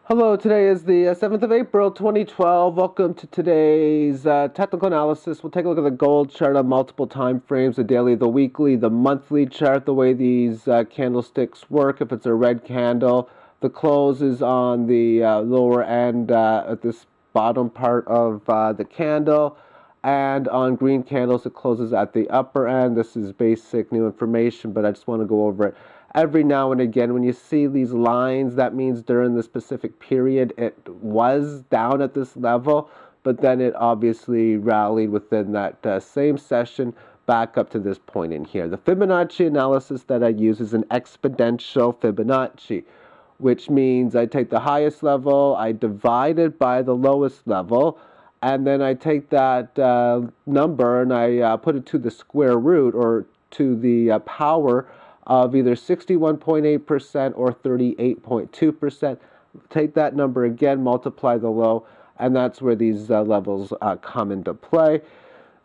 Hello, today is the 7th of April, 2012. Welcome to today's technical analysis. We'll take a look at the gold chart on multiple time frames, the daily, the weekly, the monthly chart, the way these candlesticks work. If it's a red candle, the close is on the lower end at this bottom part of the candle. And on green candles, it closes at the upper end. This is basic new information, but I just want to go over it. Every now and again, when you see these lines, that means during the specific period it was down at this level, but then it obviously rallied within that same session back up to this point in here. The Fibonacci analysis that I use is an exponential Fibonacci, which means I take the highest level, I divide it by the lowest level, and then I take that number and I put it to the square root, or to the power of either 61.8% or 38.2%. Take that number again, multiply the low, and that's where these levels come into play.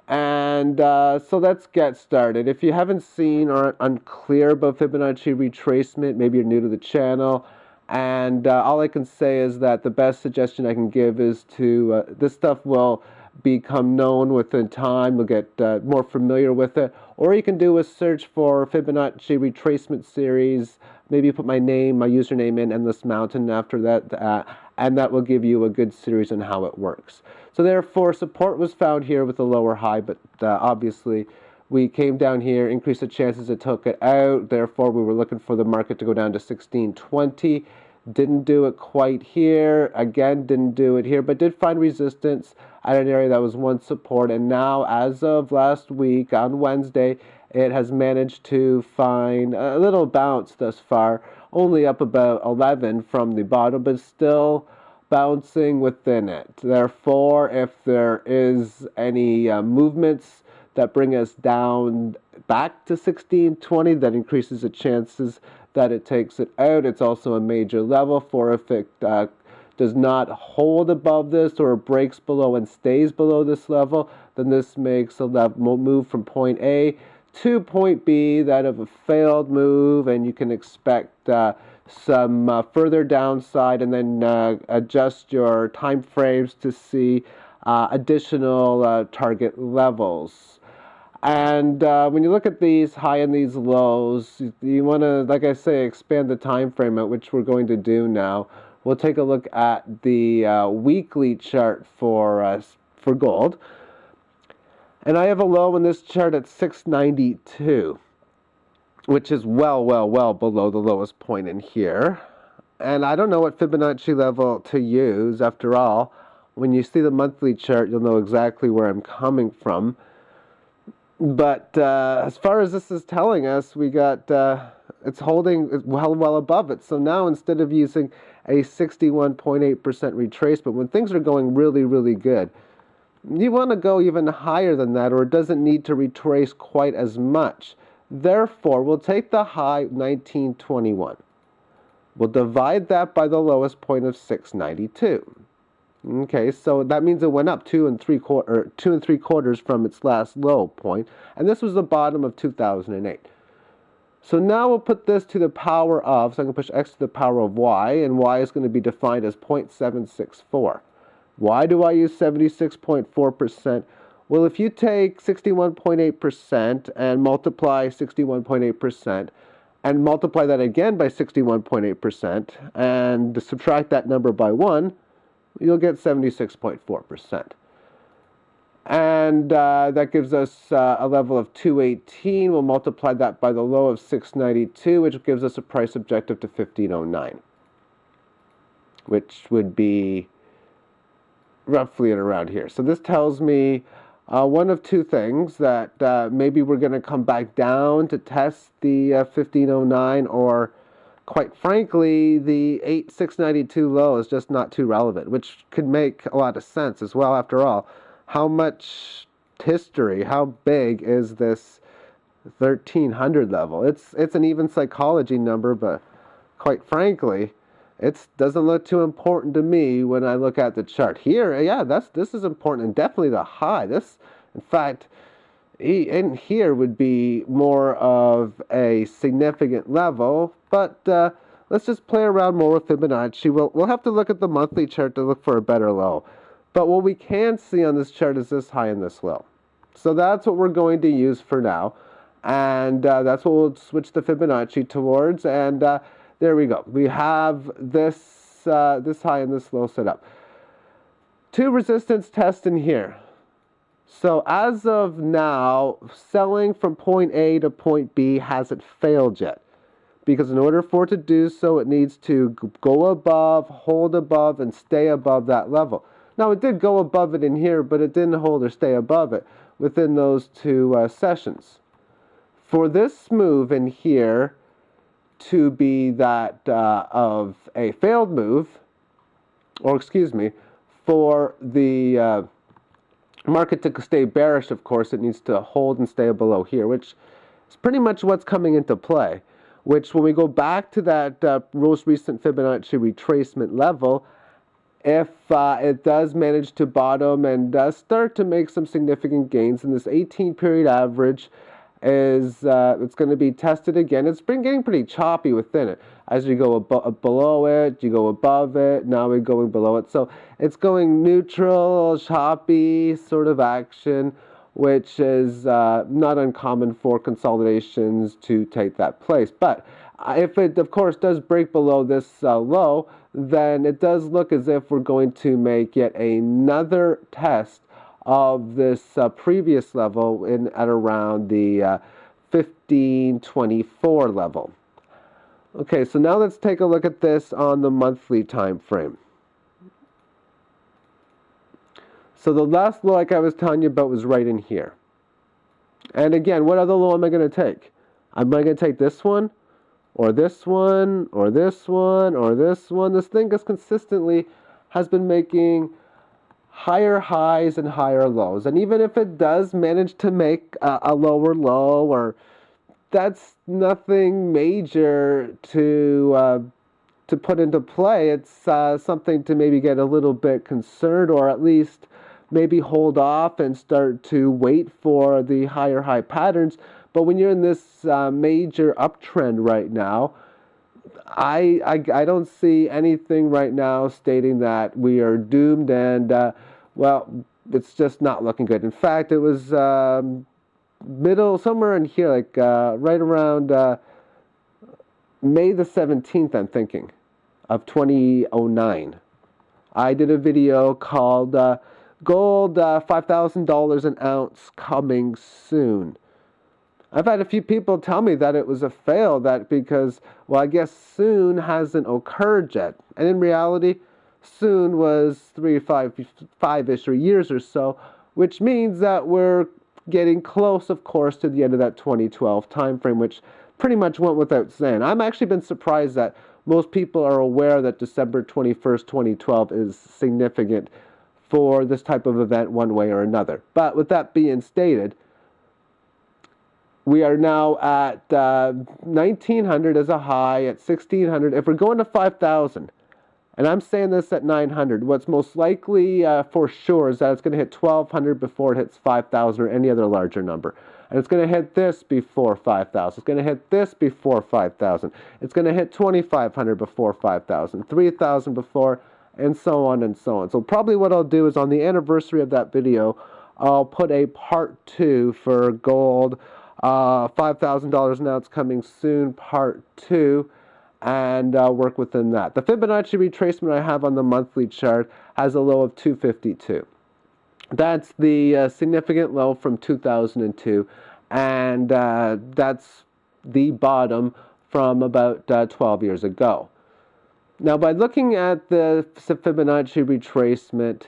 And so let's get started. If you haven't seen or are unclear about Fibonacci retracement, maybe you're new to the channel, and all I can say is that the best suggestion I can give is to, this stuff will become known within time. You'll get more familiar with it. Or you can do a search for Fibonacci retracement series. Maybe you put my name, my username in Endless Mountain after that, and that will give you a good series on how it works. So therefore, support was found here with a lower high, but obviously we came down here, increased the chances it took it out. Therefore, we were looking for the market to go down to 1620. Didn't do it quite here. Again, didn't do it here, but did find resistance at an area that was once support. And now, as of last week, on Wednesday, it has managed to find a little bounce thus far, only up about 11 from the bottom, but still bouncing within it. Therefore, if there is any movements that bring us down back to 1620, that increases the chances that it takes it out. It's also a major level for if it does not hold above this or breaks below and stays below this level, then this makes a move from point A to point B that of a failed move, and you can expect some further downside, and then adjust your time frames to see additional target levels. And when you look at these high and these lows, you want to, like I say, expand the time frame out, which we're going to do now. We'll take a look at the weekly chart for gold. And I have a low in this chart at 692, which is well below the lowest point in here. And I don't know what Fibonacci level to use. After all, when you see the monthly chart, you'll know exactly where I'm coming from. But as far as this is telling us, we got it's holding well above it. So now, instead of using a 61.8% retracement, when things are going really good, you want to go even higher than that, or it doesn't need to retrace quite as much. Therefore, we'll take the high 1921. We'll divide that by the lowest point of 692. Okay, so that means it went up 2 3/4 from its last low point, and this was the bottom of 2008. So now we'll put this to the power of, so I can push x to the power of y, and y is going to be defined as 0.764. Why do I use 76.4%? Well, if you take 61.8% and multiply 61.8%, and multiply that again by 61.8%, and subtract that number by 1, you'll get 76.4%. And that gives us a level of 218. We'll multiply that by the low of 692, which gives us a price objective to 1509, which would be roughly at around here. So this tells me one of two things, that maybe we're going to come back down to test the 1509, or quite frankly, the 692 low is just not too relevant, which could make a lot of sense as well. After all, how much history, how big is this 1300 level? It's an even psychology number, but quite frankly, it doesn't look too important to me when I look at the chart here. Yeah, this is important, and definitely the high. This, in fact, in here would be more of a significant level, but let's just play around more with Fibonacci. We'll have to look at the monthly chart to look for a better low. But what we can see on this chart is this high and this low. So that's what we're going to use for now. And that's what we'll switch the Fibonacci towards. And there we go. We have this, this high and this low set up. Two resistance tests in here. So as of now, selling from point A to point B hasn't failed yet. Because in order for it to do so, it needs to go above, hold above, and stay above that level. Now, it did go above it in here, but it didn't hold or stay above it within those two sessions. For this move in here to be that of a failed move, or excuse me, for the market to stay bearish, of course, it needs to hold and stay below here, which is pretty much what's coming into play. Which, when we go back to that most recent Fibonacci retracement level, if it does manage to bottom and start to make some significant gains, and this 18-period average is it's going to be tested again. It's been getting pretty choppy within it. As you go below it, you go above it, now we're going below it. So it's going neutral, choppy sort of action, which is not uncommon for consolidations to take that place. But if it, of course, does break below this low, then it does look as if we're going to make yet another test of this previous level at around the 1524 level. Okay, so now let's take a look at this on the monthly time frame. So the last low, like I was telling you about, was right in here. And again, what other low am I going to take? Am I going to take this one, or this one, or this one, or this one? This thing just consistently has been making higher highs and higher lows. And even if it does manage to make a lower low, or that's nothing major to put into play. It's something to maybe get a little bit concerned, or at least maybe hold off and start to wait for the higher high patterns. But when you're in this major uptrend right now, I don't see anything right now stating that we are doomed and, well, it's just not looking good. In fact, it was somewhere in here, like right around May the 17th, I'm thinking, of 2009. I did a video called Gold $5,000 an ounce coming soon. I've had a few people tell me that it was a fail, that because, well, I guess soon hasn't occurred yet. And in reality, soon was 3 to 5-ish or years or so, which means that we're getting close, of course, to the end of that 2012 time frame, which pretty much went without saying. I've actually been surprised that most people are aware that December 21st, 2012 is significant for this type of event one way or another. But with that being stated, we are now at 1900 as a high, at 1600. If we're going to 5000, and I'm saying this at 900, what's most likely for sure is that it's going to hit 1200 before it hits 5000 or any other larger number. And it's going to hit this before 5000. It's going to hit this before 5000. It's going to hit 2500 before 5000, 3000 before, and so on and so on. So probably what I'll do is on the anniversary of that video, I'll put a part 2 for gold, $5,000 an ounce coming soon, part 2, and work within that. The Fibonacci retracement I have on the monthly chart has a low of 252. That's the significant low from 2002, and that's the bottom from about 12 years ago. Now, by looking at the Fibonacci retracement,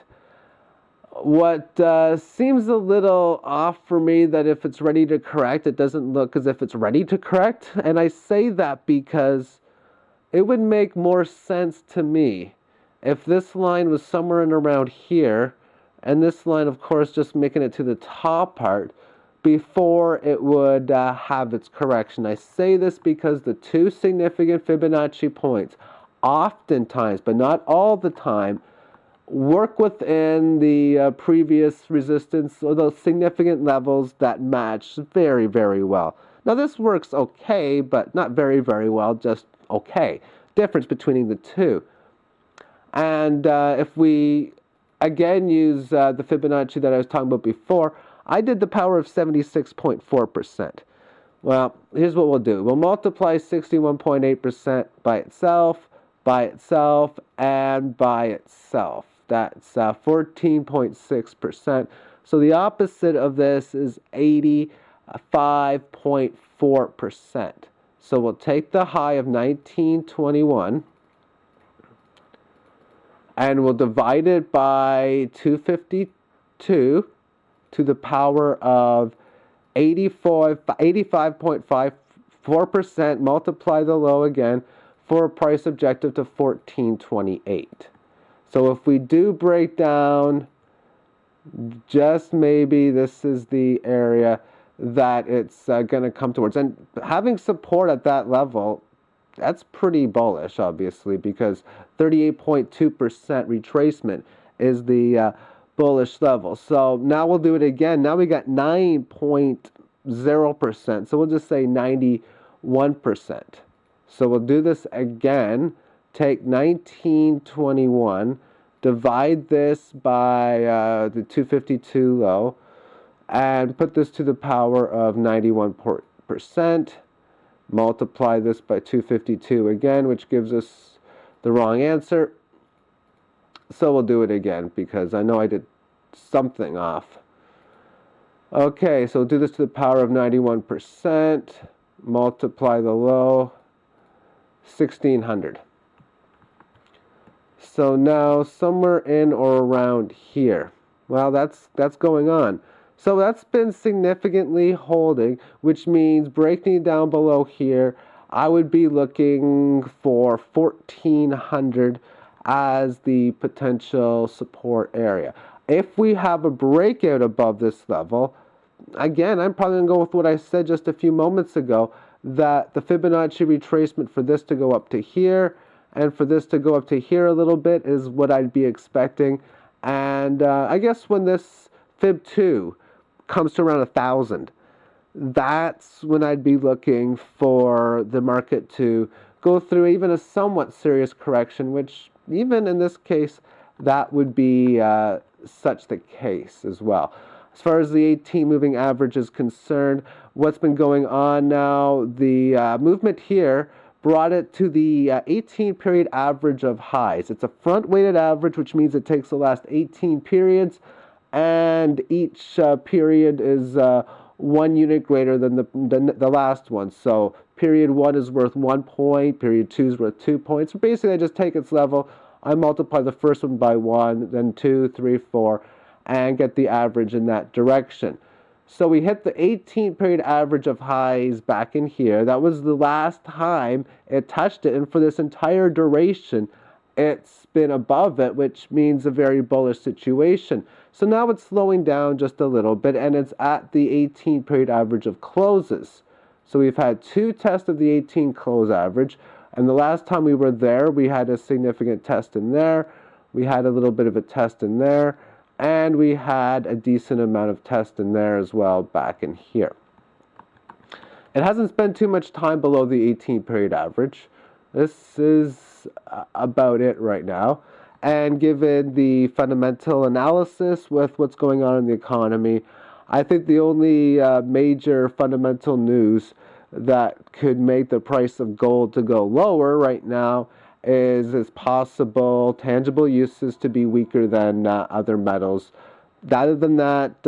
what seems a little off for me, that if it's ready to correct, it doesn't look as if it's ready to correct. And I say that because it would make more sense to me if this line was somewhere in around here, and this line, of course, just making it to the top part before it would have its correction. I say this because the two significant Fibonacci points, oftentimes, but not all the time, work within the previous resistance or those significant levels that match very, very well. Now, this works okay, but not very, very well, just okay. difference between the two. And if we again use the Fibonacci that I was talking about before, I did the power of 76.4%. Well, here's what we'll do. We'll multiply 61.8% by itself, and by itself. That's 14.6%. So the opposite of this is 85.4%. So we'll take the high of 1921 and we'll divide it by 252 to the power of 85.54%, multiply the low again for a price objective to 1428. So if we do break down, just maybe this is the area that it's going to come towards. And having support at that level, that's pretty bullish, obviously, because 38.2% retracement is the bullish level. So now we'll do it again. Now we got 9.0%. So we'll just say 91%. So we'll do this again. Take 1921, divide this by the 252 low, and put this to the power of 91%. Multiply this by 252 again, which gives us the wrong answer. So we'll do it again because I know I did something off. Okay, so we'll do this to the power of 91%. Multiply the low, 1600. So now somewhere in or around here. Well, that's going on. So that's been significantly holding, which means breaking down below here, I would be looking for 1400 as the potential support area. If we have a breakout above this level, again, I'm probably going to go with what I said just a few moments ago, that the Fibonacci retracement for this to go up to here and for this to go up to here a little bit is what I'd be expecting. And I guess when this Fib 2 comes to around 1,000, that's when I'd be looking for the market to go through even a somewhat serious correction, which even in this case, that would be such the case as well. As far as the 18 moving average is concerned, what's been going on now, the movement here brought it to the 18 period average of highs. It's a front weighted average, which means it takes the last 18 periods, and each period is 1 unit greater than the last one. So period 1 is worth 1 point, period 2 is worth 2 points. So basically I just take its level, I multiply the first one by 1, then 2, 3, 4, and get the average in that direction. So we hit the 18 period average of highs back in here. That was the last time it touched it, and for this entire duration it's been above it, which means a very bullish situation. So now it's slowing down just a little bit, and it's at the 18 period average of closes. So we've had 2 tests of the 18 close average, and the last time we were there, we had a significant test in there, we had a little bit of a test in there, and we had a decent amount of test in there as well back in here. It hasn't spent too much time below the 18 period average. This is about it right now. And given the fundamental analysis with what's going on in the economy, I think the only major fundamental news that could make the price of gold to go lower right now is it's possible tangible uses to be weaker than other metals. Other than that,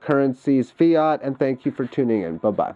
currency is fiat, and thank you for tuning in. Bye-bye.